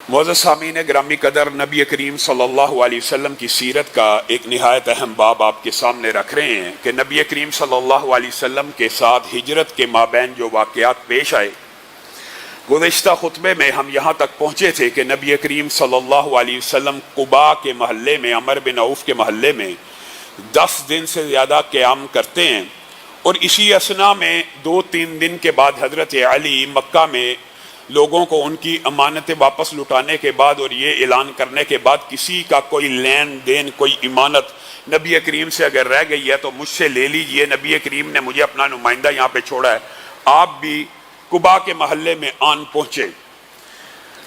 معزز سامعین گرامی قدر، نبی کریم صلی اللہ علیہ وسلم کی سیرت کا ایک نہایت اہم باب آپ کے سامنے رکھ رہے ہیں کہ نبی کریم صلی اللہ علیہ وسلم کے ساتھ ہجرت کے مابین جو واقعات پیش آئے۔ گزشتہ خطبے میں ہم یہاں تک پہنچے تھے کہ نبی کریم صلی اللہ علیہ وسلم قباء کے محلے میں، عمر بن عوف کے محلے میں 10 دن سے زیادہ قیام کرتے ہیں، اور اسی اثنا میں 2-3 دن کے بعد حضرت علی مکہ میں لوگوں کو ان کی امانتیں واپس لٹانے کے بعد اور یہ اعلان کرنے کے بعد کسی کا کوئی لین دین، کوئی امانت نبی کریم سے اگر رہ گئی ہے تو مجھ سے لے لیجئے، نبی کریم نے مجھے اپنا نمائندہ یہاں پہ چھوڑا ہے۔ آپ بھی قباء کے محلے میں آن پہنچے۔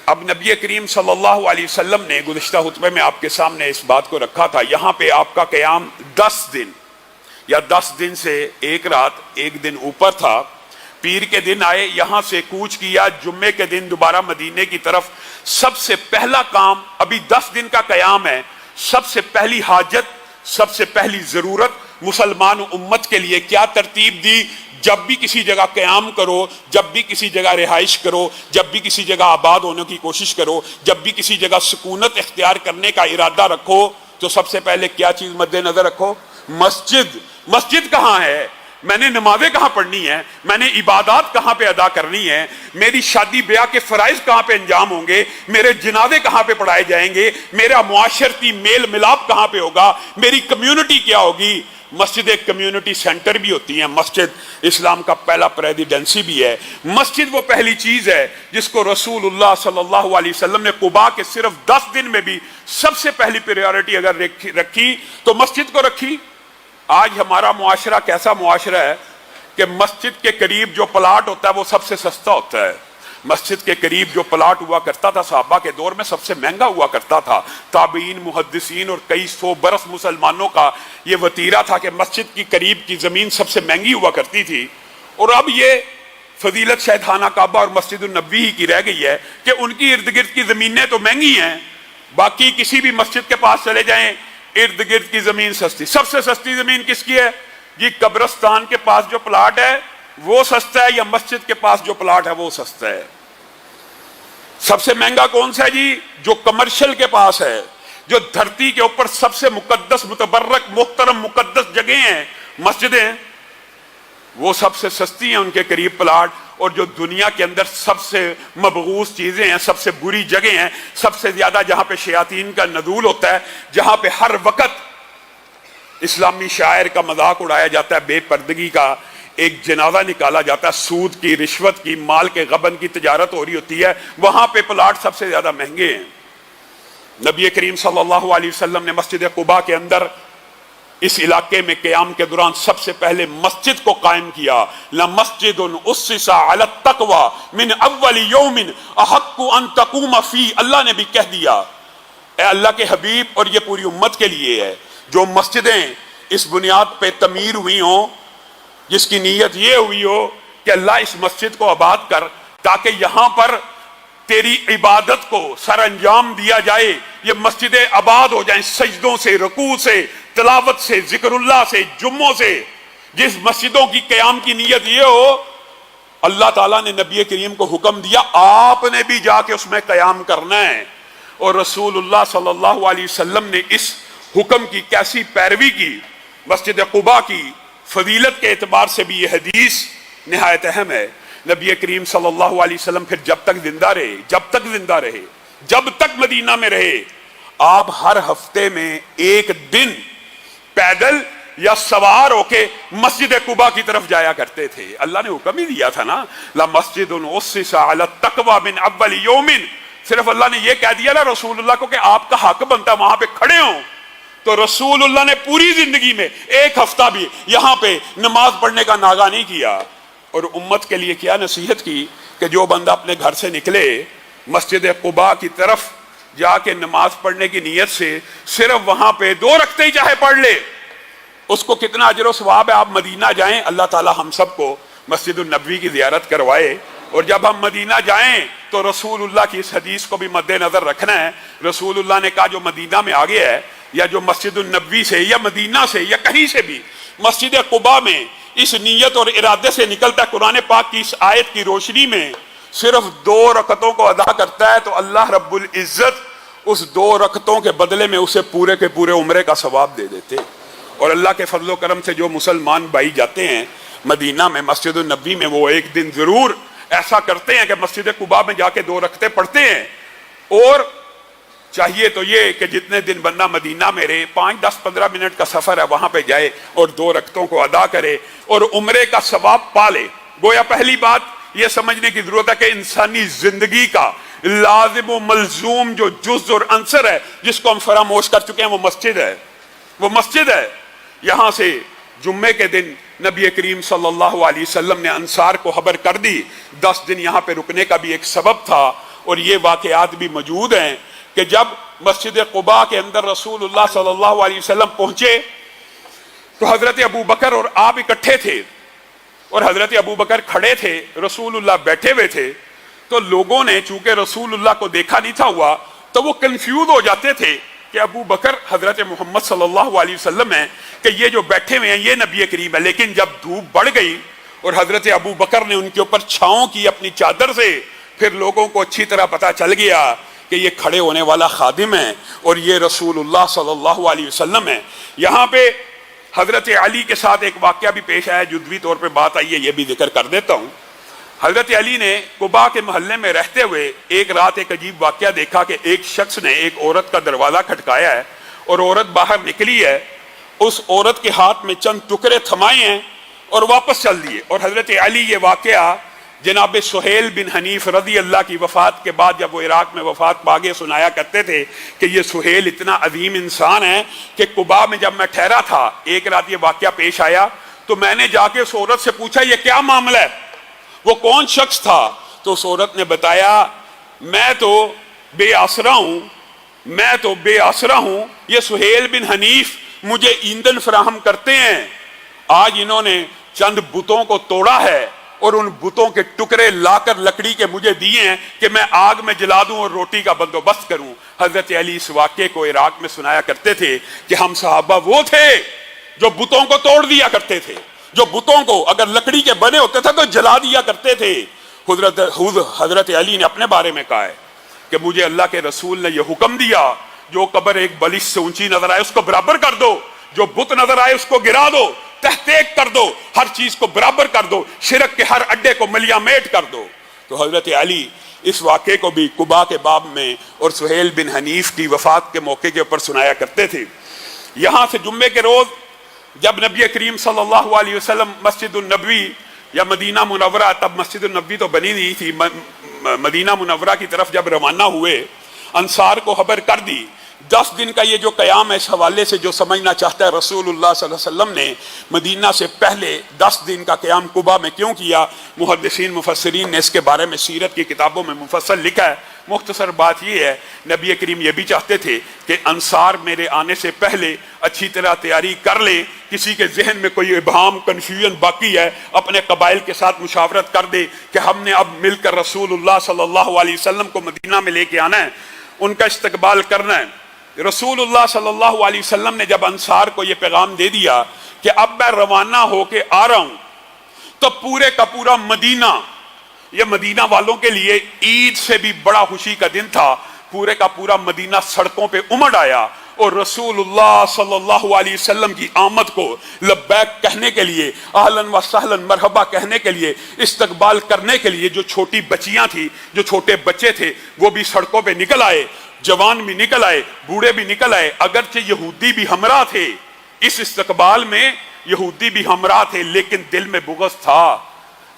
اب نبی کریم صلی اللہ علیہ وسلم نے گزشتہ خطبے میں آپ کے سامنے اس بات کو رکھا تھا، یہاں پہ آپ کا قیام 10 دن یا 10 دن سے ایک رات، ایک دن اوپر تھا۔ پیر کے دن آئے، یہاں سے کوچ کیا، جمعے کے دن دوبارہ مدینے کی طرف۔ سب سے پہلا کام، ابھی 10 دن کا قیام ہے، سب سے پہلی حاجت، سب سے پہلی ضرورت مسلمان امت کے لیے کیا ترتیب دی؟ جب بھی کسی جگہ قیام کرو، جب بھی کسی جگہ رہائش کرو، جب بھی کسی جگہ آباد ہونے کی کوشش کرو، جب بھی کسی جگہ سکونت اختیار کرنے کا ارادہ رکھو، تو سب سے پہلے کیا چیز مد نظر رکھو؟ مسجد۔ مسجد کہاں ہے؟ میں نے نمازیں کہاں پڑھنی ہیں؟ میں نے عبادات کہاں پہ ادا کرنی ہے؟ میری شادی بیاہ کے فرائض کہاں پہ انجام ہوں گے؟ میرے جنازے کہاں پہ پڑھائے جائیں گے؟ میرا معاشرتی میل ملاپ کہاں پہ ہوگا؟ میری کمیونٹی کیا ہوگی؟ مسجد ایک کمیونٹی سینٹر بھی ہوتی ہے، مسجد اسلام کا پہلا پریزیڈنسی بھی ہے۔ مسجد وہ پہلی چیز ہے جس کو رسول اللہ صلی اللہ علیہ وسلم نے قباء کے صرف 10 دن میں بھی سب سے پہلی پریورٹی اگر رکھی تو مسجد کو رکھی۔ آج ہمارا معاشرہ کیسا معاشرہ ہے کہ مسجد کے قریب جو پلاٹ ہوتا ہے وہ سب سے سستا ہوتا ہے۔ مسجد کے قریب جو پلاٹ ہوا کرتا تھا صحابہ کے دور میں سب سے مہنگا ہوا کرتا تھا۔ تابعین، محدثین اور کئی 100 برس مسلمانوں کا یہ وتیرہ تھا کہ مسجد کی قریب کی زمین سب سے مہنگی ہوا کرتی تھی، اور اب یہ فضیلت شاید خانہ کعبہ اور مسجد النبوی ہی کی رہ گئی ہے کہ ان کی ارد گرد کی زمینیں تو مہنگی ہیں، باقی کسی بھی مسجد کے پاس چلے جائیں ارد گرد کی زمین سستی۔ سب سے سستی زمین کس کی ہے جی؟ قبرستان کے پاس جو پلاٹ ہے وہ سستا ہے یا مسجد کے پاس جو پلاٹ ہے وہ سستا ہے؟ سب سے مہنگا کون سا ہے جی؟ جو کمرشل کے پاس ہے، جو دھرتی کے اوپر سب سے مقدس، متبرک، محترم، مقدس جگہیں ہیں، مسجدیں، وہ سب سے سستی ہیں ان کے قریب پلاٹ۔ اور جو دنیا کے اندر سب سے مبغوث چیزیں ہیں، سب سے بری جگہیں ہیں، سب سے زیادہ جہاں پہ شیاطین کا نزول ہوتا ہے، جہاں پہ ہر وقت اسلامی شاعر کا مذاق اڑایا جاتا ہے، بے پردگی کا ایک جنازہ نکالا جاتا ہے، سود کی، رشوت کی، مال کے غبن کی تجارت ہو رہی ہوتی ہے، وہاں پہ پلاٹ سب سے زیادہ مہنگے ہیں۔ نبی کریم صلی اللہ علیہ وسلم نے مسجد قباء کے اندر اس علاقے میں قیام کے دوران سب سے پہلے مسجد کو قائم کیا۔ لَمَسْجِدٌ أُسِّسَ عَلَى التَّقْوَى مِنْ أَوَّلِ يَوْمٍ أَحَقُّ أَن تَقُومَ فِيهِ۔ اللہ نے بھی کہہ دیا، اے اللہ کے حبیب، اور یہ پوری امت کے لیے ہے، جو مسجدیں اس بنیاد پہ تعمیر ہوئی ہوں، جس کی نیت یہ ہوئی ہو کہ اللہ اس مسجد کو آباد کر تاکہ یہاں پر تیری عبادت کو سر انجام دیا جائے، یہ مسجدیں آباد ہو جائیں، سجدوں سے، رکوع سے، تلاوت سے، ذکر اللہ سے، جمعوں سے۔ جس مسجدوں کی قیام کی نیت یہ ہو، اللہ تعالیٰ نے نبی کریم کو حکم دیا آپ نے بھی جا کے اس میں قیام کرنا ہے، اور رسول اللہ صلی اللہ علیہ وسلم نے اس حکم کی کیسی پیروی کی۔ مسجد قباء کی فضیلت کے اعتبار سے بھی یہ حدیث نہایت اہم ہے۔ نبی کریم صلی اللہ علیہ وسلم پھر جب تک زندہ رہے، جب تک مدینہ میں رہے، آپ ہر ہفتے میں ایک دن پیدل یا سوار ہو کے مسجد قباء کی طرف جایا کرتے تھے۔ اللہ نے حکم ہی دیا تھا نا، لَمَسْجِدٌ أُسِّسَ عَلَى التَّقْوَى مِنْ أَوَّلِ يَوْمٍ۔ صرف اللہ نے یہ کہہ دیا نا رسول اللہ کو کہ آپ کا حق بنتا وہاں پہ کھڑے ہوں، تو رسول اللہ نے پوری زندگی میں ایک ہفتہ بھی یہاں پہ نماز پڑھنے کا ناغہ نہیں کیا، اور امت کے لیے کیا نصیحت کی کہ جو بندہ اپنے گھر سے نکلے مسجد قباء کی طرف جا کے نماز پڑھنے کی نیت سے صرف وہاں پہ 2 رکعتیں ہی چاہے پڑھ لے، اس کو کتنا اجر و ثواب ہے۔ آپ مدینہ جائیں، اللہ تعالی ہم سب کو مسجد النبوی کی زیارت کروائے، اور جب ہم مدینہ جائیں تو رسول اللہ کی اس حدیث کو بھی مد نظر رکھنا ہے۔ رسول اللہ نے کہا جو مدینہ میں آگے ہے، یا جو مسجد النبوی سے یا مدینہ سے یا کہیں سے بھی مسجد قباء میں اس نیت اور ارادے سے نکلتا ہے، قرآن پاک کی اس آیت کی روشنی میں صرف 2 رکعتوں کو ادا کرتا ہے تو اللہ رب العزت اس 2 رکعتوں کے بدلے میں اسے پورے کے پورے عمرے کا ثواب دے دیتے۔ اور اللہ کے فضل و کرم سے جو مسلمان بھائی جاتے ہیں مدینہ میں مسجد النبی میں، وہ ایک دن ضرور ایسا کرتے ہیں کہ مسجد قباء میں جا کے 2 رکعتیں پڑھتے ہیں۔ اور چاہیے تو یہ کہ جتنے دن بندہ مدینہ میں رہے، 5 10 15 منٹ کا سفر ہے، وہاں پہ جائے اور 2 رکعتوں کو ادا کرے اور عمرے کا ثواب پا لے۔ گویا پہلی بات یہ سمجھنے کی ضرورت ہے کہ انسانی زندگی کا لازم و ملزوم جو جز اور عنصر ہے جس کو ہم فراموش کر چکے ہیں، وہ مسجد ہے، وہ مسجد ہے۔ یہاں سے جمعے کے دن نبی کریم صلی اللہ علیہ وسلم نے انصار کو خبر کر دی۔ 10 دن یہاں پہ رکنے کا بھی ایک سبب تھا، اور یہ واقعات بھی موجود ہیں کہ جب مسجد قباء کے اندر رسول اللہ صلی اللہ علیہ وسلم پہنچے تو حضرت ابو بکر اور آپ اکٹھے تھے، اور حضرت ابو بکر کھڑے تھے، رسول اللہ بیٹھے ہوئے تھے۔ تو لوگوں نے چونکہ رسول اللہ کو دیکھا نہیں تھا ہوا تو وہ کنفیوز ہو جاتے تھے کہ ابو بکر حضرت محمد صلی اللہ علیہ وسلم ہیں کہ یہ جو بیٹھے ہوئے ہیں یہ نبی کریم ہے۔ لیکن جب دھوپ بڑھ گئی اور حضرت ابو بکر نے ان کے اوپر چھاؤں کی اپنی چادر سے، پھر لوگوں کو اچھی طرح پتا چل گیا کہ یہ کھڑے ہونے والا خادم ہے اور یہ رسول اللہ صلی اللہ علیہ وسلم ہے۔ یہاں پہ حضرت علی کے ساتھ ایک واقعہ بھی پیش آیا، جزوی طور پہ بات آئی ہے، یہ بھی ذکر کر دیتا ہوں۔ حضرت علی نے قباء کے محلے میں رہتے ہوئے ایک رات ایک عجیب واقعہ دیکھا کہ ایک شخص نے ایک عورت کا دروازہ کھٹکایا ہے اور عورت باہر نکلی ہے، اس عورت کے ہاتھ میں چند ٹکڑے تھمائے ہیں اور واپس چل دیے۔ اور حضرت علی یہ واقعہ جناب سہیل بن حنیف رضی اللہ کی وفات کے بعد جب وہ عراق میں وفات پاگے سنایا کرتے تھے کہ یہ سہیل اتنا عظیم انسان ہے کہ قباء میں جب میں ٹھہرا تھا ایک رات یہ واقعہ پیش آیا تو میں نے جا کے اس عورت سے پوچھا یہ کیا معاملہ ہے، وہ کون شخص تھا؟ تو اس عورت نے بتایا میں تو بے آسرا ہوں، میں تو بے آسرا ہوں، یہ سہیل بن حنیف مجھے ایندھن فراہم کرتے ہیں، آج انہوں نے چند بتوں کو توڑا ہے اور ان بتوں کے ٹکڑے لا کر لکڑی کے مجھے دیے ہیں کہ میں آگ میں جلا دوں اور روٹی کا بندوبست کروں۔ حضرت علی اس واقعے کو عراق میں سنایا کرتے تھے کہ ہم صحابہ وہ تھے جو بتوں کو توڑ دیا کرتے تھے، جو بتوں کو اگر لکڑی کے بنے ہوتے تھے تو جلا دیا کرتے تھے۔ حضرت علی نے اپنے بارے میں کہا ہے کہ مجھے اللہ کے رسول نے یہ حکم دیا جو قبر ایک بلش سے اونچی نظر آئے اس کو برابر کر دو، جو بت نظر آئے اس کو گرا دو، تحقیق کر دو، ہر چیز کو برابر کر دو، شرک کے ہر اڈے کو ملیا میٹ کر دو۔ تو حضرت علی اس واقعے کو بھی قباء کے باب میں اور سہیل بن حنیف کی وفات کے موقع کے اوپر سنایا کرتے تھے۔ یہاں سے جمعے کے روز جب نبی کریم صلی اللہ علیہ وسلم مسجد النبوی یا مدینہ منورہ، تب مسجد النبوی تو بنی نہیں تھی، مدینہ منورہ کی طرف جب روانہ ہوئے انصار کو خبر کر دی۔ 10 دن کا یہ جو قیام ہے اس حوالے سے جو سمجھنا چاہتا ہے رسول اللہ صلی اللہ علیہ وسلم نے مدینہ سے پہلے 10 دن کا قیام قباء میں کیوں کیا، محدثین مفسرین نے اس کے بارے میں سیرت کی کتابوں میں مفصل لکھا ہے۔ مختصر بات یہ ہے نبی کریم یہ بھی چاہتے تھے کہ انصار میرے آنے سے پہلے اچھی طرح تیاری کر لیں، کسی کے ذہن میں کوئی ابہام کنفیوژن باقی ہے اپنے قبائل کے ساتھ مشاورت کر دے کہ ہم نے اب مل کر رسول اللہ صلی اللہ علیہ وسلم کو مدینہ میں لے کے آنا ہے، ان کا استقبال کرنا ہے۔ رسول اللہ صلی اللہ علیہ وسلم نے جب انصار کو یہ پیغام دے دیا کہ اب میں روانہ ہو کے آ رہا ہوں تو پورے کا پورا مدینہ، یہ مدینہ والوں کے لیے عید سے بھی بڑا خوشی کا دن تھا، پورے کا پورا مدینہ سڑکوں پہ امڑ آیا اور رسول اللہ صلی اللہ علیہ وسلم کی آمد کو لبیک کہنے کے لیے، اہلاً و سہلاً مرحبا کہنے کے لیے، استقبال کرنے کے لیے جو چھوٹی بچیاں تھیں، جو چھوٹے بچے تھے وہ بھی سڑکوں پہ نکل آئے، جوان بھی نکل آئے، بوڑھے بھی نکل آئے، اگرچہ یہودی بھی ہمراہ تھے، اس استقبال میں یہودی بھی ہمراہ تھے، لیکن دل میں بغض تھا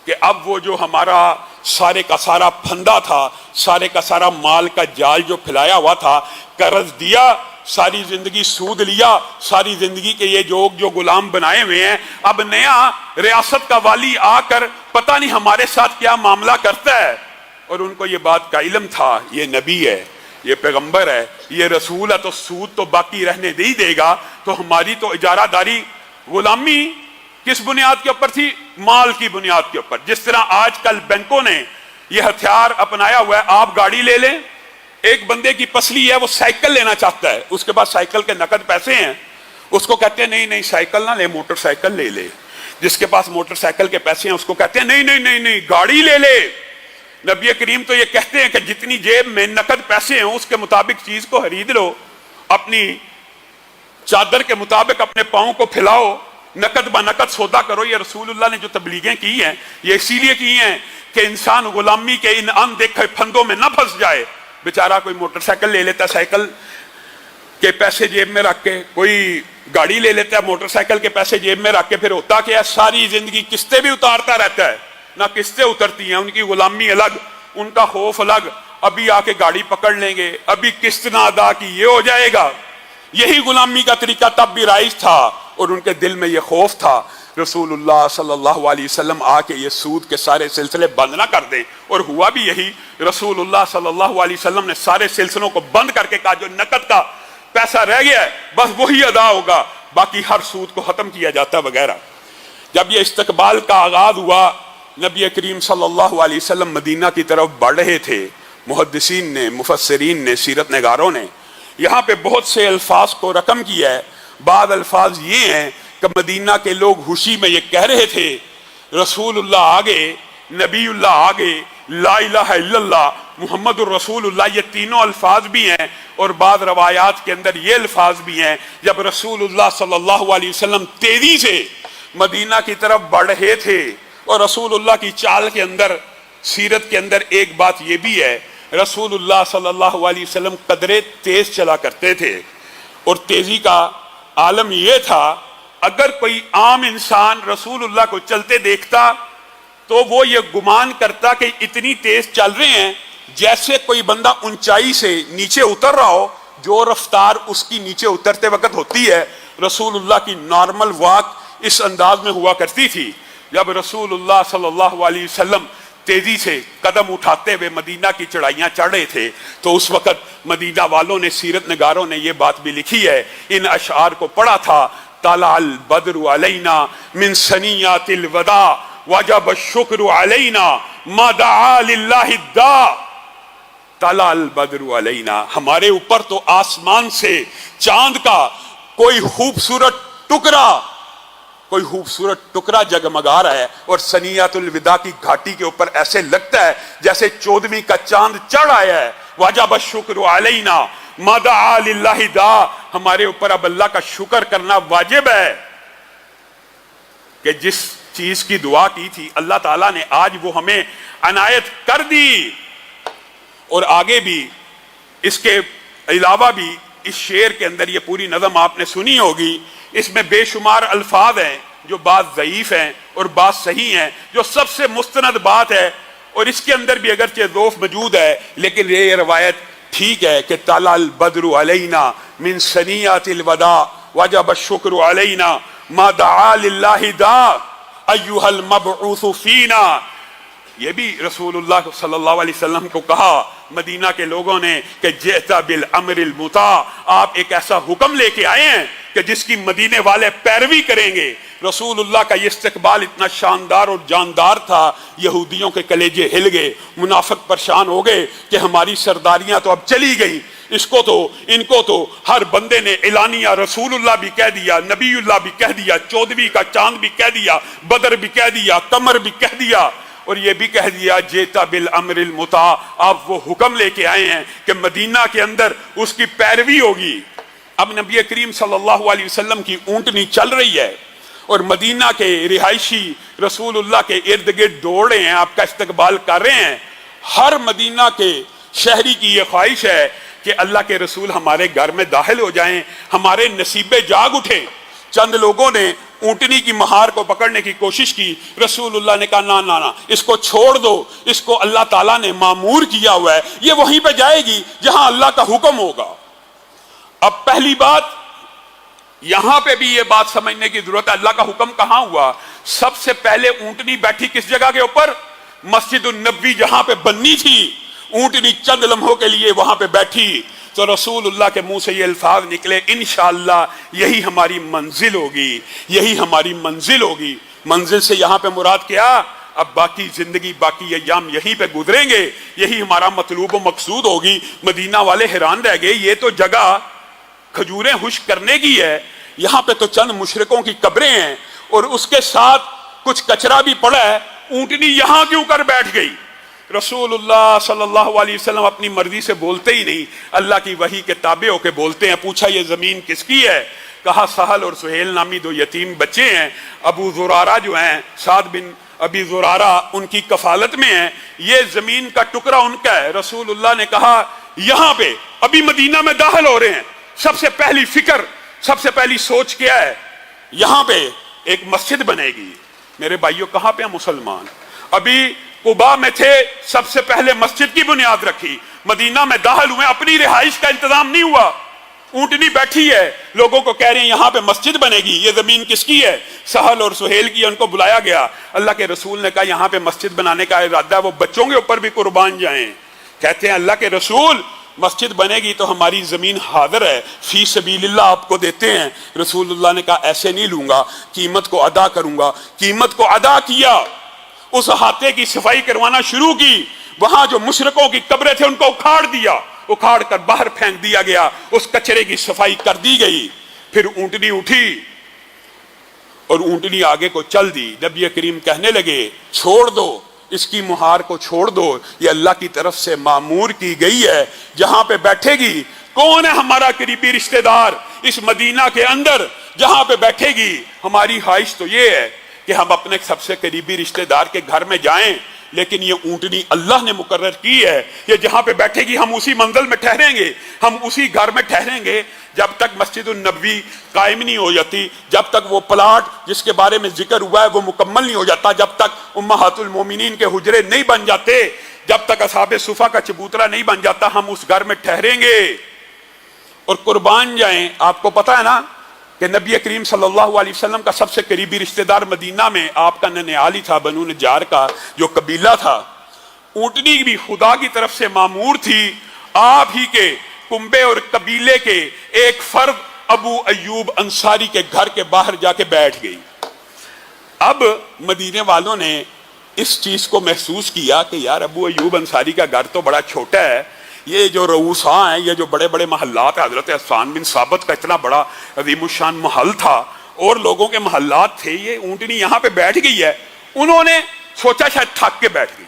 کہ اب وہ جو ہمارا سارے کا سارا پھندا تھا، سارے کا سارا مال کا جال جو پھیلایا ہوا تھا، قرض دیا، ساری زندگی سود لیا، ساری زندگی کے یہ جو غلام بنائے ہوئے ہیں، اب نیا ریاست کا والی آ کر پتہ نہیں ہمارے ساتھ کیا معاملہ کرتا ہے۔ اور ان کو یہ بات کا علم تھا یہ نبی ہے، یہ پیغمبر ہے، یہ رسول ہے، تو سود تو باقی رہنے نہیں دے گا، تو ہماری تو اجارہ داری غلامی کس بنیاد کے اوپر تھی؟ مال کی بنیاد کے اوپر۔ جس طرح آج کل بینکوں نے یہ ہتھیار اپنایا ہوا ہے، آپ گاڑی لے لیں، ایک بندے کی پسلی ہے وہ سائیکل لینا چاہتا ہے، اس کے پاس سائیکل کے نقد پیسے ہیں، اس کو کہتے ہیں نہیں سائیکل نہ لے، موٹر سائیکل لے لے۔ جس کے پاس موٹر سائیکل کے پیسے ہیں اس کو کہتے ہیں نہیں گاڑی لے لے۔ نبی کریم تو یہ کہتے ہیں کہ جتنی جیب میں نقد پیسے ہیں اس کے مطابق چیز کو خرید لو، اپنی چادر کے مطابق اپنے پاؤں کو پھیلاؤ، نقد با نقد سودا کرو۔ یہ رسول اللہ نے جو تبلیغیں کی ہیں یہ اسی لیے کی ہیں کہ انسان غلامی کے ان ان دیکھے پھندوں میں نہ پھنس جائے۔ بیچارہ کوئی موٹر سائیکل لے لیتا ہے، سائیکل کے پیسے جیب میں رکھ کے، کوئی گاڑی لے لیتا ہے موٹر سائیکل کے پیسے جیب میں رکھ کے، پھر ہوتا کیا ہے ساری زندگی قسطیں بھی اتارتا رہتا ہے، نہ قسطیں اترتی ہیں، ان کی غلامی الگ، ان کا خوف الگ، ابھی آ کے گاڑی پکڑ لیں گے، ابھی قسط نہ ادا کی یہ ہو جائے گا۔ یہی غلامی کا طریقہ تب بھی رائج تھا اور ان کے دل میں یہ خوف تھا۔ رسول اللہ صلی اللہ علیہ وسلم آ کے یہ سود کے سارے سلسلے بند نہ کر دیں، اور ہوا بھی یہی۔ رسول اللہ صلی اللہ علیہ وسلم نے سارے سلسلوں کو بند کر کے کہا جو نقد کا پیسہ رہ گیا ہے بس وہی ادا ہوگا، باقی ہر سود کو ختم کیا جاتا وغیرہ۔ جب یہ استقبال کا آغاز ہوا، نبی کریم صلی اللہ علیہ وسلم مدینہ کی طرف بڑھ رہے تھے۔ محدثین نے، مفسرین نے، سیرت نگاروں نے یہاں پہ بہت سے الفاظ کو رقم کیا ہے۔ بعض الفاظ یہ ہیں کہ مدینہ کے لوگ خوشی میں یہ کہہ رہے تھے رسول اللہ آگے، نبی اللہ آگے، لا الہ الا اللہ، محمد الرسول اللہ، یہ تینوں الفاظ بھی ہیں، اور بعض روایات کے اندر یہ الفاظ بھی ہیں جب رسول اللہ صلی اللہ علیہ وسلم تیزی سے مدینہ کی طرف بڑھ رہے تھے۔ اور رسول اللہ کی چال کے اندر، سیرت کے اندر ایک بات یہ بھی ہے، رسول اللہ صلی اللہ علیہ وسلم قدرے تیز چلا کرتے تھے، اور تیزی کا عالم یہ تھا اگر کوئی عام انسان رسول اللہ کو چلتے دیکھتا تو وہ یہ گمان کرتا کہ اتنی تیز چل رہے ہیں جیسے کوئی بندہ اونچائی سے نیچے اتر رہا ہو، جو رفتار اس کی نیچے اترتے وقت ہوتی ہے۔ رسول اللہ کی نارمل واک اس انداز میں ہوا کرتی تھی۔ جب رسول اللہ صلی اللہ علیہ وسلم تیزی سے قدم اٹھاتے ہوئے مدینہ کی چڑھائیاں چڑھ رہے تھے تو اس وقت مدینہ والوں نے، سیرت نگاروں نے یہ بات بھی لکھی ہے، ان اشعار کو پڑھا تھا، طلع البدر علینا من ثنیات الوداع وجب الشکر علینا ما دعا للہ الداع۔ طلع البدر علینا، ہمارے اوپر تو آسمان سے چاند کا کوئی خوبصورت ٹکڑا جگمگا رہا ہے، اور ثنیات الوداع کی گھاٹی کے اوپر ایسے لگتا ہے جیسے 14ویں کا چاند چڑھ آیا ہے۔ واجب الشکر علینا ما دعا للہ داع، ہمارے اوپر اب اللہ کا شکر کرنا واجب ہے کہ جس چیز کی دعا کی تھی اللہ تعالیٰ نے آج وہ ہمیں عنایت کر دی۔ اور آگے بھی اس کے علاوہ بھی اس شعر کے اندر یہ پوری نظم آپ نے سنی ہوگی، اس میں بے شمار الفاظ ہیں جو بعض ضعیف ہیں اور بعض صحیح ہیں۔ جو سب سے مستند بات ہے، اور اس کے اندر بھی اگرچہ ضعف موجود ہے لیکن یہ روایت ٹھیک ہے کہ طلع البدر علینا من ثنیات الوداع وجب الشکر علینا ما دعا للہ داع ایھا المبعوث فینا۔ یہ بھی رسول اللہ صلی اللہ علیہ وسلم کو کہا مدینہ کے لوگوں نے کہ جئت بالامر المطاع، آپ ایک ایسا حکم لے کے آئے ہیں کہ جس کی مدینے والے پیروی کریں گے۔ رسول اللہ کا یہ استقبال اتنا شاندار اور جاندار تھا، یہودیوں کے کلیجے ہل گئے، منافق پریشان ہو گئے کہ ہماری سرداریاں تو اب چلی گئیں، ان کو تو ہر بندے نے اعلانیہ رسول اللہ بھی کہہ دیا، نبی اللہ بھی کہہ دیا، 14ویں کا چاند بھی کہہ دیا، بدر بھی کہہ دیا، قمر بھی کہہ دیا، اور یہ بھی کہہ دیا جیتا بالامر المطاع، آپ وہ حکم لے کے آئے ہیں کہ مدینہ کے اندر اس کی پیروی ہوگی۔ اب نبی کریم صلی اللہ علیہ وسلم کی اونٹنی چل رہی ہے اور مدینہ کے رہائشی رسول اللہ کے ارد گرد دوڑ رہے ہیں، آپ کا استقبال کر رہے ہیں۔ ہر مدینہ کے شہری کی یہ خواہش ہے کہ اللہ کے رسول ہمارے گھر میں داخل ہو جائیں، ہمارے نصیبے جاگ اٹھیں۔ چند لوگوں نے اونٹنی کی مہار کو پکڑنے کی کوشش کی، رسول اللہ نے کہا نہ، اس کو چھوڑ دو، اس کو اللہ تعالیٰ نے مامور کیا ہوا ہے، یہ وہیں پہ جائے گی جہاں اللہ کا حکم ہوگا۔ اب پہلی بات یہاں پہ بھی یہ بات سمجھنے کی ضرورت ہے، اللہ کا حکم کہاں ہوا؟ سب سے پہلے اونٹنی بیٹھی کس جگہ کے اوپر؟ مسجد النبوی جہاں پہ بننی تھی، اونٹنی چند لمحوں کے لیے وہاں پہ بیٹھی تو رسول اللہ کے منہ سے یہ الفاظ نکلے انشاءاللہ یہی ہماری منزل ہوگی، یہی ہماری منزل ہوگی۔ منزل سے یہاں پہ مراد کیا؟ اب باقی زندگی، باقی ایام یہیں پہ گزریں گے، یہی ہمارا مطلوب و مقصود ہوگی۔ مدینہ والے حیران رہ گئے، یہ تو جگہ کھجوریں خشک کرنے کی ہے، یہاں پہ تو چند مشرکوں کی قبریں ہیں اور اس کے ساتھ کچھ کچرا بھی پڑا ہے، اونٹنی یہاں کیوں کر بیٹھ گئی؟ رسول اللہ صلی اللہ علیہ وسلم اپنی مرضی سے بولتے ہی نہیں، اللہ کی وحی کے تابع ہو کے بولتے ہیں۔ پوچھا یہ زمین کس کی ہے؟ کہا سہل اور سہیل نامی دو یتیم بچے ہیں، ابو زرارہ جو ہیں، سعد بن ابی زرارہ، ان کی کفالت میں ہیں، یہ زمین کا ٹکڑا ان کا ہے۔ رسول اللہ نے کہا یہاں پہ ابھی مدینہ میں داخل ہو رہے ہیں، سب سے پہلی فکر، سب سے پہلی سوچ کیا ہے؟ یہاں پہ ایک مسجد بنے گی۔ میرے بھائیوں کہاں پہ ہیں مسلمان؟ ابھی قباء میں تھے، سب سے پہلے مسجد کی بنیاد رکھی، مدینہ میں داخل ہوئے، اپنی رہائش کا انتظام نہیں ہوا، اونٹنی بیٹھی ہے، لوگوں کو کہہ رہے ہیں یہاں پہ مسجد بنے گی، یہ زمین کس کی ہے؟ سہل اور سہیل کی۔ ان کو بلایا گیا، اللہ کے رسول نے کہا یہاں پہ مسجد بنانے کا ارادہ ہے، وہ بچوں کے اوپر بھی قربان جائیں۔ کہتے ہیں اللہ کے رسول مسجد بنے گی تو ہماری زمین حاضر ہے، فی سبیل اللہ آپ کو دیتے ہیں۔ رسول اللہ نے کہا ایسے نہیں لوں گا، قیمت کو ادا کروں گا۔ قیمت کو ادا کیا، اس احاطے کی صفائی کروانا شروع کی، وہاں جو مشرکوں کی قبریں تھے ان کو اکھاڑ دیا، اکھاڑ کر باہر پھینک دیا گیا، اس کچرے کی صفائی کر دی گئی۔ پھر اونٹنی اٹھی اور اونٹنی آگے کو چل دی۔ نبی کریم کہنے لگے چھوڑ دو اس کی مہار کو، چھوڑ دو، یہ اللہ کی طرف سے معمور کی گئی ہے، جہاں پہ بیٹھے گی۔ کون ہے ہمارا قریبی رشتہ دار اس مدینہ کے اندر جہاں پہ بیٹھے گی؟ ہماری خواہش تو یہ ہے کہ ہم اپنے سب سے قریبی رشتہ دار کے گھر میں جائیں، لیکن یہ اونٹنی اللہ نے مقرر کی ہے، یہ جہاں پہ بیٹھے گی ہم اسی منزل میں ٹھہریں گے، ہم اسی گھر میں ٹھہریں گے جب تک مسجد النبوی قائم نہیں ہو جاتی، جب تک وہ پلاٹ جس کے بارے میں ذکر ہوا ہے وہ مکمل نہیں ہو جاتا، جب تک امہات المومنین کے حجرے نہیں بن جاتے، جب تک اصحاب صفا کا چبوترا نہیں بن جاتا، ہم اس گھر میں ٹھہریں گے اور قربان جائیں۔ آپ کو پتا ہے نا کہ نبی کریم صلی اللہ علیہ وسلم کا سب سے قریبی رشتہ دار مدینہ میں آپ کا ننیال ہی تھا، بنو نجار کا جو قبیلہ تھا۔ اونٹنی بھی خدا کی طرف سے معمور تھی، آپ ہی کے کنبے اور قبیلے کے ایک فرد ابو ایوب انصاری کے گھر کے باہر جا کے بیٹھ گئی۔ اب مدینے والوں نے اس چیز کو محسوس کیا کہ یار ابو ایوب انصاری کا گھر تو بڑا چھوٹا ہے، یہ جو رؤوساں ہیں، یہ جو بڑے بڑے محلات ہیں، حضرت حسان بن ثابت کا اتنا بڑا عظیم الشان محل تھا اور لوگوں کے محلات تھے، یہ اونٹنی یہاں پہ بیٹھ گئی ہے۔ انہوں نے سوچا شاید تھک کے بیٹھ گئی،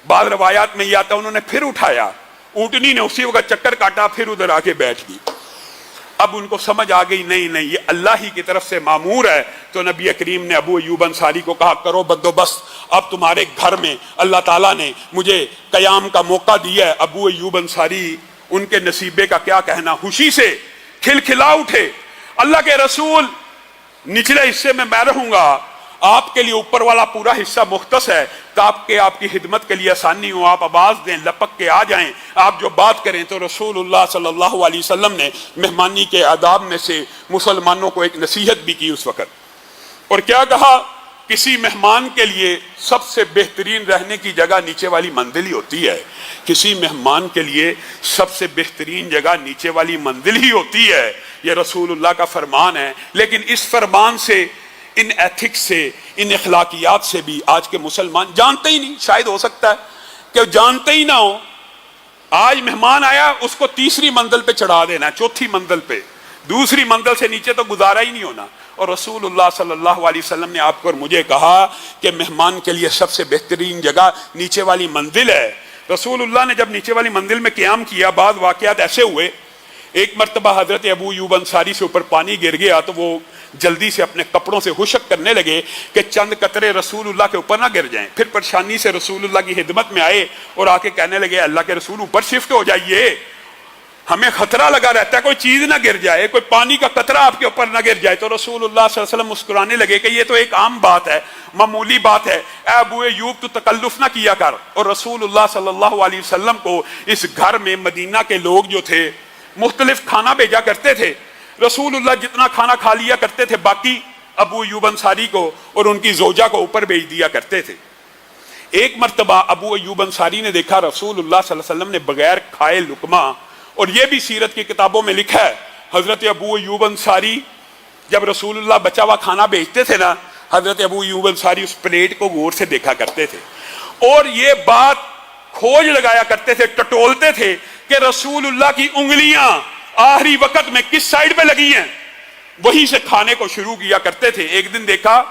بعض روایات میں یہ آتا انہوں نے پھر اٹھایا، اونٹنی نے اسی وقت چکر کاٹا، پھر ادھر آ کے بیٹھ گئی۔ اب ان کو سمجھ آ گئی نہیں یہ اللہ ہی کی طرف سے معمور ہے، تو نبی کریم نے ابو ایوب انصاری کو کہا کرو بندوبست، اب تمہارے گھر میں اللہ تعالیٰ نے مجھے قیام کا موقع دیا ہے۔ ابو ایوب انصاری ان کے نصیبے کا کیا کہنا، خوشی سے کھلکھلا اٹھے۔ اللہ کے رسول نچلے حصے میں رہوں گا، آپ کے لیے اوپر والا پورا حصہ مختص ہے تاکہ آپ کی خدمت کے لیے آسانی ہو، آپ آواز دیں، لپک کے آ جائیں، آپ جو بات کریں۔ تو رسول اللہ صلی اللہ علیہ وسلم نے مہمانی کے آداب میں سے مسلمانوں کو ایک نصیحت بھی کی اس وقت، اور کیا کہا، کسی مہمان کے لیے سب سے بہترین رہنے کی جگہ نیچے والی منزل ہی ہوتی ہے، کسی مہمان کے لیے سب سے بہترین جگہ نیچے والی منزل ہی ہوتی ہے، یہ رسول اللہ کا فرمان ہے۔ لیکن اس فرمان سے، ان ایتھکس سے، ان اخلاقیات سے بھی آج کے مسلمان جانتے ہی نہیں، شاید ہو سکتا ہے کہ جانتے ہی نہ ہو۔ آج مہمان آیا اس کو تیسری منزل پہ چڑھا دینا، چوتھی منزل پہ، دوسری منزل سے نیچے تو گزارا ہی نہیں ہونا۔ اور رسول اللہ صلی اللہ علیہ وسلم نے آپ کو اور مجھے کہا کہ مہمان کے لیے سب سے بہترین جگہ نیچے والی منزل ہے۔ رسول اللہ نے جب نیچے والی منزل میں قیام کیا، بعض واقعات ایسے ہوئے، ایک مرتبہ حضرت ابو ایوب انصاری سے اوپر پانی گر گیا تو وہ جلدی سے اپنے کپڑوں سے خشک کرنے لگے کہ چند قطرے رسول اللہ کے اوپر نہ گر جائیں۔ پھر پریشانی سے رسول اللہ کی خدمت میں آئے اور آ کے کہنے لگے اللہ کے رسول اوپر شفٹ ہو جائیے، ہمیں خطرہ لگا رہتا ہے کوئی چیز نہ گر جائے، کوئی پانی کا قطرہ آپ کے اوپر نہ گر جائے۔ تو رسول اللہ صلی اللہ علیہ وسلم مسکرانے لگے کہ یہ تو ایک عام بات ہے، معمولی بات ہے، اے ابو ایوب تو تکلف نہ کیا کر۔ اور رسول اللہ صلی اللہ علیہ وسلم کو اس گھر میں مدینہ کے لوگ جو تھے مختلف کھانا بھیجا کرتے تھے، رسول اللہ جتنا کھانا کھا لیا کرتے تھے باقی ابو ایوب انصاری کو اور ان کی زوجہ کو اوپر بھیج دیا کرتے تھے۔ ایک مرتبہ ابو ایوب انصاری نے دیکھا رسول اللہ صلی اللہ علیہ وسلم نے بغیر کھائے لقمہ، اور یہ بھی سیرت کی کتابوں میں لکھا ہے، حضرت ابو ایوب انصاری جب رسول اللہ بچا ہوا کھانا بھیجتے تھے نا، حضرت ابو ایوب انصاری اس پلیٹ کو غور سے دیکھا کرتے تھے اور یہ بات کھوج لگایا کرتے تھے، ٹٹولتے تھے کہ رسول اللہ کی انگلیاں آخری وقت میں کس سائڈ پہ لگی ہیں، وہیں سے کھانے کو شروع کیا کرتے تھے۔ ایک دن دیکھا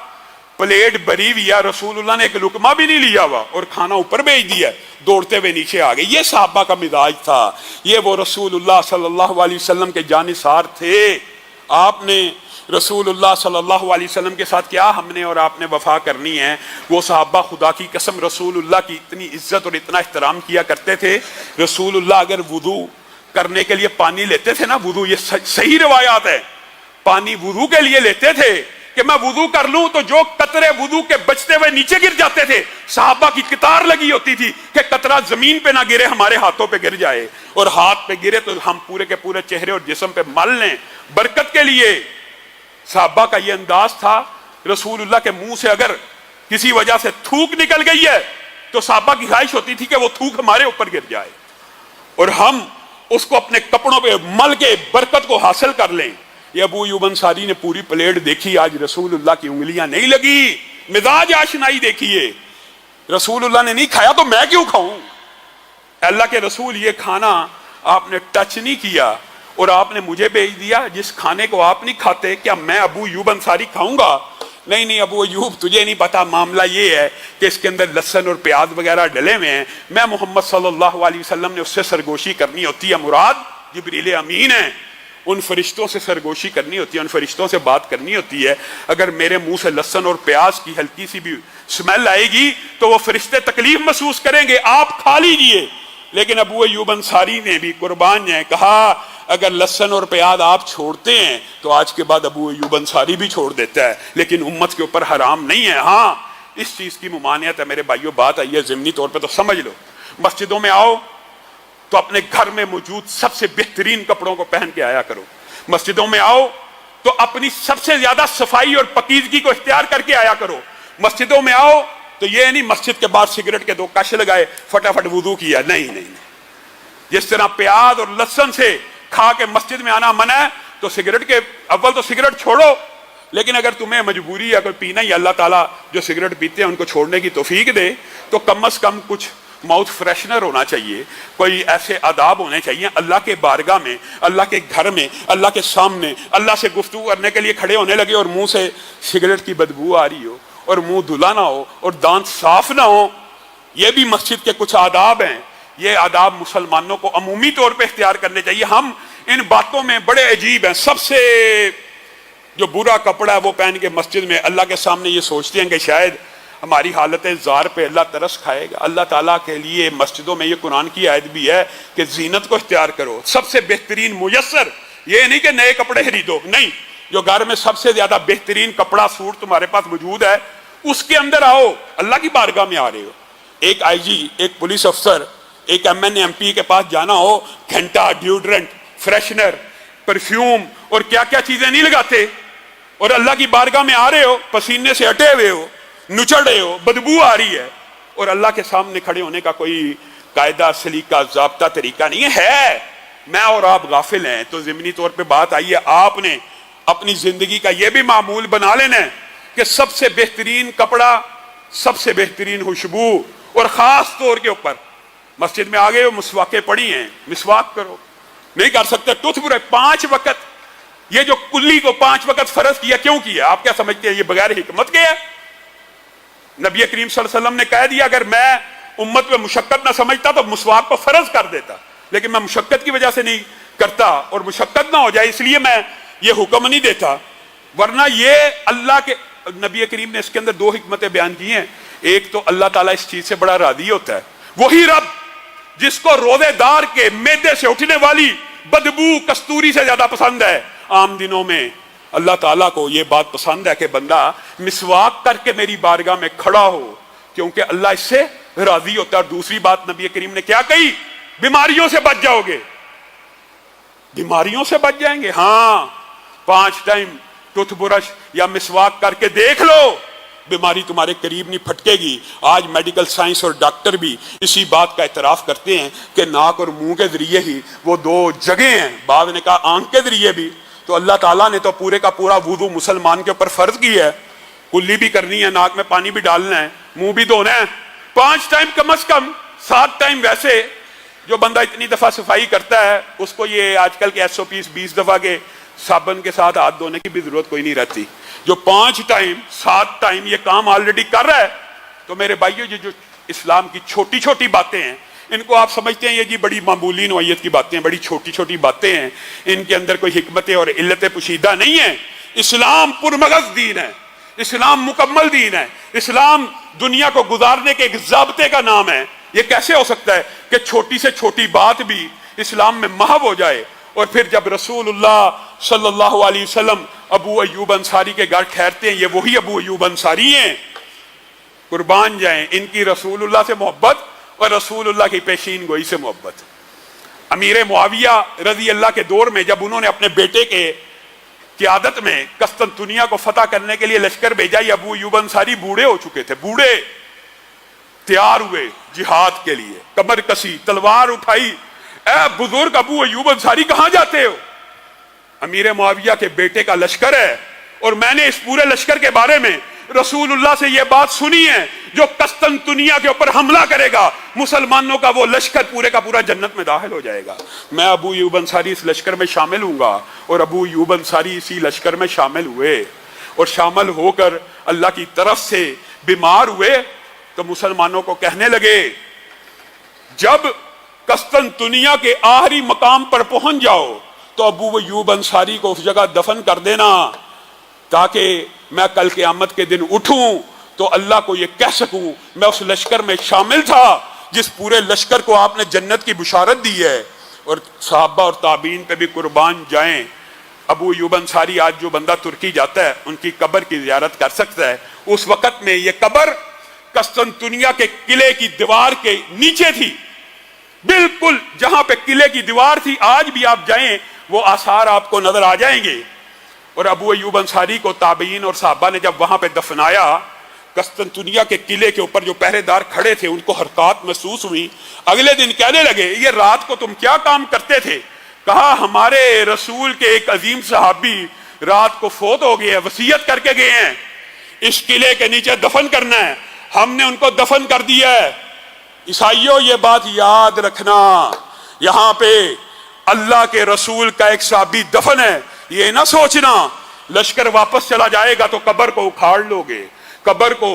پلیٹ بری ہوئی ہے، رسول اللہ نے ایک لقمہ بھی نہیں لیا ہوا اور کھانا اوپر بھیج دیا، دوڑتے ہوئے نیچے آ گئے۔ یہ صحابہ کا مزاج تھا، یہ وہ رسول اللہ صلی اللہ علیہ وسلم کے جانثار تھے۔ آپ نے رسول اللہ صلی اللہ علیہ وسلم کے ساتھ کیا ہم نے اور آپ نے وفا کرنی ہے؟ وہ صحابہ خدا کی قسم رسول اللہ کی اتنی عزت اور اتنا احترام کیا کرتے تھے، رسول اللہ اگر وضو کرنے کے لیے پانی لیتے تھے نا، وضو، یہ صحیح روایات ہے، پانی وضو کے لیے لیتے تھے کہ میں وضو کر لوں تو جو قطرے وضو کے بچتے ہوئے نیچے گر جاتے تھے، صحابہ کی قطار لگی ہوتی تھی کہ قطرہ زمین پہ نہ گرے، ہمارے ہاتھوں پہ گر جائے، اور ہاتھ پہ گرے تو ہم پورے کے پورے چہرے اور جسم پہ مل لیں برکت کے لیے۔ صحابہ کا یہ انداز تھا۔ رسول اللہ کے منہ سے اگر کسی وجہ سے تھوک نکل گئی ہے تو صحابہ کی خواہش ہوتی تھی کہ وہ تھوک ہمارے اوپر گر جائے اور ہم اس کو اپنے کپڑوں پہ مل کے برکت کو حاصل کر لیں۔ یہ ابو ایوب انصاری نے پوری پلیٹ دیکھی، آج رسول اللہ کی انگلیاں نہیں لگی، مزاج آشنائی دیکھیے، رسول اللہ نے نہیں کھایا تو میں کیوں کھاؤں؟ اللہ کے رسول یہ کھانا آپ نے ٹچ نہیں کیا اور آپ نے مجھے بھیج دیا، جس کھانے کو آپ نہیں کھاتے کیا میں ابو ایوب انصاری کھاؤں گا؟ نہیں نہیں ابو ایوب، تجھے نہیں پتا، معاملہ یہ ہے کہ اس کے اندر لہسن اور پیاز وغیرہ ڈلے ہوئے ہیں، میں محمد صلی اللہ علیہ وسلم نے اس سے سرگوشی کرنی ہوتی ہے، مراد جبریل امین ہے، ان فرشتوں سے سرگوشی کرنی ہوتی ہے، ان فرشتوں سے بات کرنی ہوتی ہے۔ اگر میرے منہ سے لہسن اور پیاز کی ہلکی سی بھی سمیل آئے گی تو وہ فرشتے تکلیف محسوس کریں گے، آپ کھا لیجئے۔ لیکن ابو ایوب انصاری نے بھی قربان نے کہا اگر لہسن اور پیاز آپ چھوڑتے ہیں تو آج کے بعد ابو ایوب انصاری بھی چھوڑ دیتا ہے، لیکن امت کے اوپر حرام نہیں ہے۔ ہاں اس چیز کی ممانعت ہے میرے بھائیوں، بات آئی ہے ضمنی طور پہ تو سمجھ لو۔ مسجدوں میں آؤ تو اپنے گھر میں موجود سب سے بہترین کپڑوں کو پہن کے آیا کرو، مسجدوں میں آؤ تو اپنی سب سے زیادہ صفائی اور پاکیزگی کو اختیار کر کے آیا کرو، مسجدوں میں آؤ تو یہ نہیں مسجد کے بعد سگریٹ کے 2 کش لگائے فٹافٹ وضو کیا، نہیں نہیں نہیں۔ جس طرح پیاز اور لہسن سے کھا کے مسجد میں آنا منع ہے تو سگریٹ کے اول تو سگریٹ چھوڑو، لیکن اگر تمہیں مجبوری ہے کوئی پینا ہی، اللہ تعالیٰ جو سگریٹ پیتے ہیں ان کو چھوڑنے کی توفیق دے، تو کم از کم کچھ ماؤتھ فریشنر ہونا چاہیے، کوئی ایسے آداب ہونے چاہیے اللہ کے بارگاہ میں، اللہ کے گھر میں، اللہ کے سامنے اللہ سے گفتگو کرنے کے لیے کھڑے ہونے لگے اور منہ سے سگریٹ کی بدبو آ رہی ہو اور منہ دھلا نہ ہو اور دانت صاف نہ ہو۔ یہ بھی مسجد کے کچھ آداب ہیں، یہ آداب مسلمانوں کو عمومی طور پہ اختیار کرنے چاہیے۔ ہم ان باتوں میں بڑے عجیب ہیں، سب سے جو برا کپڑا ہے وہ پہن کے مسجد میں اللہ کے سامنے یہ سوچتے ہیں کہ شاید ہماری حالت زار پہ اللہ ترس کھائے گا۔ اللہ تعالیٰ کے لیے مسجدوں میں یہ قرآن کی آیت بھی ہے کہ زینت کو اختیار کرو، سب سے بہترین میسر، یہ نہیں کہ نئے کپڑے خریدو، نہیں، جو گھر میں سب سے زیادہ بہترین کپڑا سوٹ تمہارے پاس موجود ہے اس کے اندر آؤ، اللہ کی بارگاہ میں آ رہے ہو۔ ایک آئی جی، ایک پولیس افسر، ایک M N A M P کے پاس جانا ہو، گھنٹہ، ڈیوڈرنٹ، فریشنر، پرفیوم اور کیا کیا چیزیں نہیں لگاتے، اور اللہ کی بارگاہ میں آ رہے ہو، پسینے سے ہٹے ہوئے ہو، نچڑ رہے ہو، بدبو آ رہی ہے، اور اللہ کے سامنے کھڑے ہونے کا کوئی قاعدہ، سلیقہ، ضابطہ، طریقہ نہیں ہے۔ میں اور آپ غافل ہیں، تو ضمنی طور پہ بات آئی ہے، آپ نے اپنی زندگی کا یہ بھی معمول بنا لینا ہے کہ سب سے بہترین کپڑا، سب سے بہترین خوشبو، اور خاص طور کے اوپر مسجد میں آگے ہو، مسواکیں پڑی ہیں، مسواک کرو، نہیں کر سکتے ٹوتھ برش 5 وقت، یہ جو کلی کو 5 وقت فرض کیا کیوں کیا؟ آپ کیا سمجھتے ہیں یہ بغیر حکمت کے ہے؟ نبی کریم صلی اللہ علیہ وسلم نے کہہ دیا اگر میں امت میں مشقت نہ سمجھتا تو مسواک کو فرض کر دیتا، لیکن میں مشقت کی وجہ سے نہیں کرتا اور مشقت نہ ہو جائے اس لیے میں یہ حکم نہیں دیتا، ورنہ یہ اللہ کے نبی کریم نے اس کے اندر 2 حکمتیں بیان کی ہیں۔ ایک تو اللہ تعالیٰ اس چیز سے بڑا راضی ہوتا ہے، وہی رب جس کو روزے دار کے معدے سے اٹھنے والی بدبو کستوری سے زیادہ پسند ہے، عام دنوں میں اللہ تعالیٰ کو یہ بات پسند ہے کہ بندہ مسواک کر کے میری بارگاہ میں کھڑا ہو، کیونکہ اللہ اس سے راضی ہوتا ہے۔ اور دوسری بات نبی کریم نے کیا کہی؟ بیماریوں سے بچ جاؤ گے، بیماریوں سے بچ جائیں گے، ہاں 5 ٹائم ٹوتھ برش یا مسواک کر کے دیکھ لو، بیماری تمہارے قریب نہیں پھٹکے گی۔ آج میڈیکل سائنس اور ڈاکٹر بھی اسی بات کا اعتراف کرتے ہیں کہ ناک اور منہ کے ذریعے ہی وہ 2 جگہیں ہیں، بعض نے کہا آنکھ کے ذریعے بھی، تو اللہ تعالیٰ نے تو پورے کا پورا وضو مسلمان کے اوپر فرض کیا ہے، کلی بھی کرنی ہے، ناک میں پانی بھی ڈالنا ہے، منہ بھی دھونا ہے، 5 ٹائم کم از کم، 7 ٹائم ویسے۔ جو بندہ اتنی دفعہ صفائی کرتا ہے اس کو یہ آج کل کے SOPs 20 دفعہ کے صابن کے ساتھ ہاتھ دھونے کی بھی ضرورت کوئی نہیں رہتی. جو 5 ٹائم 7 ٹائم یہ کام آلریڈی کر رہا ہے. تو میرے بھائیو یہ جو اسلام کی چھوٹی چھوٹی باتیں ہیں ان کو آپ سمجھتے ہیں یہ جی بڑی معمولی نوعیت کی باتیں ہیں, بڑی چھوٹی چھوٹی باتیں ہیں, ان کے اندر کوئی حکمتیں اور علتیں پوشیدہ نہیں ہیں. اسلام پرمغز دین ہے, اسلام مکمل دین ہے, اسلام دنیا کو گزارنے کے ایک ضابطے کا نام ہے. یہ کیسے ہو سکتا ہے کہ چھوٹی سے چھوٹی بات بھی اسلام میں محو ہو جائے؟ اور پھر جب رسول اللہ صلی اللہ علیہ وسلم ابو ایوب انصاری کے گھر ٹھہرتے ہیں, یہ وہی ابو ایوب انصاری ہیں, قربان جائیں ان کی رسول اللہ سے محبت اور رسول اللہ کی پیشین گوئی سے محبت. امیر معاویہ رضی اللہ کے دور میں جب انہوں نے اپنے بیٹے کے قیادت میں قسطنطنیہ کو فتح کرنے کے لیے لشکر بھیجا, یہ ابو ایوب انصاری بوڑھے ہو چکے تھے, بوڑھے تیار ہوئے جہاد کے لیے, کمر کسی, تلوار اٹھائی. اے بزرگ ابو ایوب انصاری کہاں جاتے ہو؟ امیر معاویہ کے بیٹے کا لشکر ہے اور میں نے اس پورے لشکر کے بارے میں رسول اللہ سے یہ بات سنی ہے, جو قسطنطنیہ کے اوپر حملہ کرے گا مسلمانوں کا وہ لشکر پورے کا پورا جنت میں داخل ہو جائے گا. میں ابو ایوب انصاری اس لشکر میں شامل ہوں گا. اور ابو ایوب انصاری اسی لشکر میں شامل ہوئے اور شامل ہو کر اللہ کی طرف سے بیمار ہوئے تو مسلمانوں کو کہنے لگے جب قسطنطنیہ کے آخری مقام پر پہنچ جاؤ تو ابو ایوب انصاری کو اس جگہ دفن کر دینا تاکہ میں کل قیامت کے دن اٹھوں تو اللہ کو یہ کہہ سکوں میں اس لشکر میں شامل تھا جس پورے لشکر کو آپ نے جنت کی بشارت دی ہے. اور صحابہ اور تابعین پہ بھی قربان جائیں. ابو ایوب انصاری آج جو بندہ ترکی جاتا ہے ان کی قبر کی زیارت کر سکتا ہے. اس وقت میں یہ قبر قسطنطنیہ کے قلعے کی دیوار کے نیچے تھی, بالکل جہاں پہ قلعے کی دیوار تھی. آج بھی آپ جائیں وہ آثار آپ کو نظر آ جائیں گے. اور ابو ایوب انصاری کو تابعین اور صحابہ نے جب وہاں پہ دفنایا, قسطنطنیہ کے قلعے کے اوپر جو پہرے دار کھڑے تھے ان کو حرکات محسوس ہوئی. اگلے دن کہنے لگے یہ رات کو تم کیا کام کرتے تھے؟ کہا ہمارے رسول کے ایک عظیم صحابی رات کو فوت ہو گئے ہیں, وصیت کر کے گئے ہیں اس قلعے کے نیچے دفن کرنا ہے, ہم نے ان کو دفن کر دیا ہے. عیسائیوں یہ بات یاد رکھنا, یہاں پہ اللہ کے رسول کا ایک صحابی دفن ہے. یہ نہ سوچنا لشکر واپس چلا جائے گا تو قبر کو اکھاڑ لو گے, قبر کو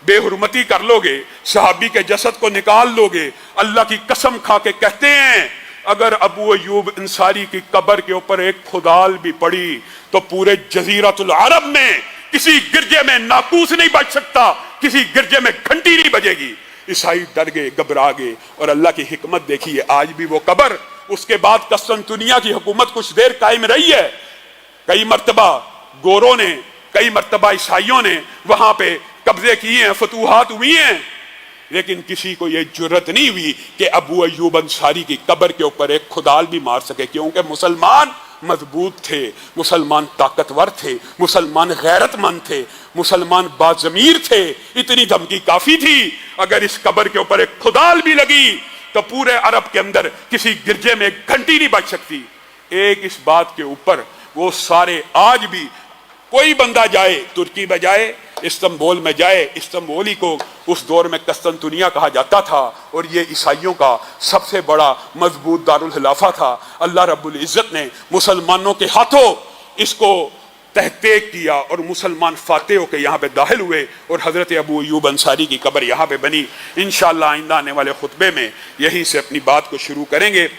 بے حرمتی کر لو گے, صحابی کے جسد کو نکال لو گے. اللہ کی قسم کھا کے کہتے ہیں اگر ابو ایوب انصاری کی قبر کے اوپر ایک کھدال بھی پڑی تو پورے جزیرۃ العرب میں کسی گرجے میں ناقوس نہیں بج سکتا, کسی گرجے میں گھنٹی نہیں بجے گی. عیسائی ڈر گئے, گھبرا گئے. اور اللہ کی حکمت دیکھیے, آج بھی وہ قبر, اس کے بعد قسطنطنیہ کی حکومت کچھ دیر قائم رہی ہے. کئی مرتبہ گوروں نے, کئی مرتبہ عیسائیوں نے وہاں پہ قبضے کیے ہیں, فتوحات ہوئی ہیں, لیکن کسی کو یہ جرت نہیں ہوئی کہ ابو ایوب انصاری کی قبر کے اوپر ایک کھدال بھی مار سکے, کیونکہ مسلمان مضبوط تھے, مسلمان طاقتور تھے, مسلمان غیرت مند تھے, مسلمان باضمیر تھے. اتنی دھمکی کافی تھی, اگر اس قبر کے اوپر ایک کھدال بھی لگی تو پورے عرب کے اندر کسی گرجے میں ایک گھنٹی نہیں بج سکتی. ایک اس بات کے اوپر وہ سارے, آج بھی کوئی بندہ جائے, ترکی میں جائے, استنبول میں جائے, استنبول ہی کو اس دور میں قسطنطنیہ کہا جاتا تھا اور یہ عیسائیوں کا سب سے بڑا مضبوط دارالخلافہ تھا. اللہ رب العزت نے مسلمانوں کے ہاتھوں اس کو تحقیق کیا اور مسلمان فاتح ہو کے یہاں پہ داخل ہوئے اور حضرت ابو ایوب انصاری کی قبر یہاں پہ بنی. انشاءاللہ آئندہ آنے والے خطبے میں یہیں سے اپنی بات کو شروع کریں گے.